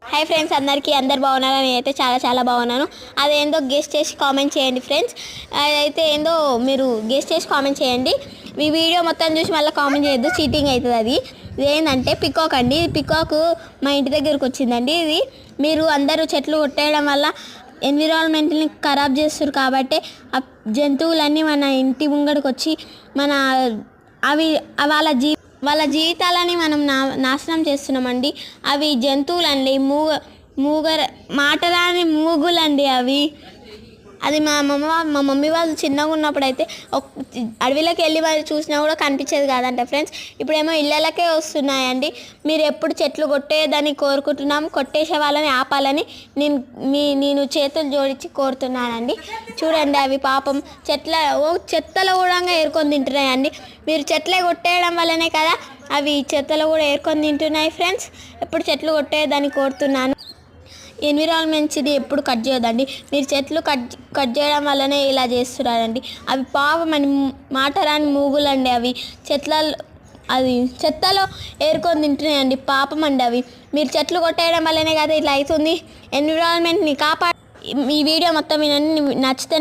Hi friends, అందరు బాగున్నారా? నేనైతే చాలా చాలా బాగున్నాను. అదేందో గెస్ట్ చేసి కామెంట్ చేయండి ఫ్రెండ్స్. అదైతే ఏందో మీరు గెస్ట్ చేసి కామెంట్ చేయండి. మీ వీడియో మొత్తం చూసి మళ్ళీ కామెంట్ చేయొద్దు, చీటింగ్ అవుతుంది. అది ఏంటంటే పికాక్ అండి. పికాక్ మా ఇంటి దగ్గరకు వచ్చిందండి. ఇది మీరు అందరూ చెట్లు కొట్టేయడం వల్ల ఎన్విరాన్మెంట్ని ఖరాబ్ చేస్తారు కాబట్టి ఆ జంతువులన్నీ మన ఇంటి ముంగడికి వచ్చి మన అవి వాళ్ళ జీవితాలని మనం నాశనం చేస్తున్నామండి. అవి జంతువులండి, మాటరాని మూగులండి అవి. అది మా మమ్మీ వాళ్ళు చిన్నగా ఉన్నప్పుడు అయితే అడవిలోకి వెళ్ళి వాళ్ళు చూసినా కూడా కనిపించేది కాదంట ఫ్రెండ్స్. ఇప్పుడేమో ఇళ్ళకే వస్తున్నాయండి. మీరు ఎప్పుడు చెట్లు కొట్టేదని కోరుకుంటున్నాము, కొట్టేసే వాళ్ళని ఆపాలని నేను చేతులు జోడించి కోరుతున్నానండి. చూడండి, అవి పాపం చెత్తలో కూడా ఏరుకొని తింటున్నాయండి. మీరు చెట్లే కొట్టేయడం వల్లనే కదా అవి చెత్తలో కూడా ఏరుకొని తింటున్నాయి ఫ్రెండ్స్. ఎప్పుడు చెట్లు కొట్టేదని కోరుతున్నాను. ఎన్విరాన్మెంట్స్ది ఎప్పుడు కట్ చేయొద్దండి. మీరు చెట్లు కట్ చేయడం వల్లనే ఇలా చేస్తున్నారండి. అవి పాపం అని మాట రాని మూగులండి. అవి చెత్తలో ఏరుకొని తింటున్నాయండి. పాపం అండి అవి. మీరు చెట్లు కొట్టేయడం వల్లనే కదా ఇట్లా అవుతుంది. ఎన్విరాన్మెంట్ని కాపాడు. ఈ వీడియో మొత్తం నచ్చితేనే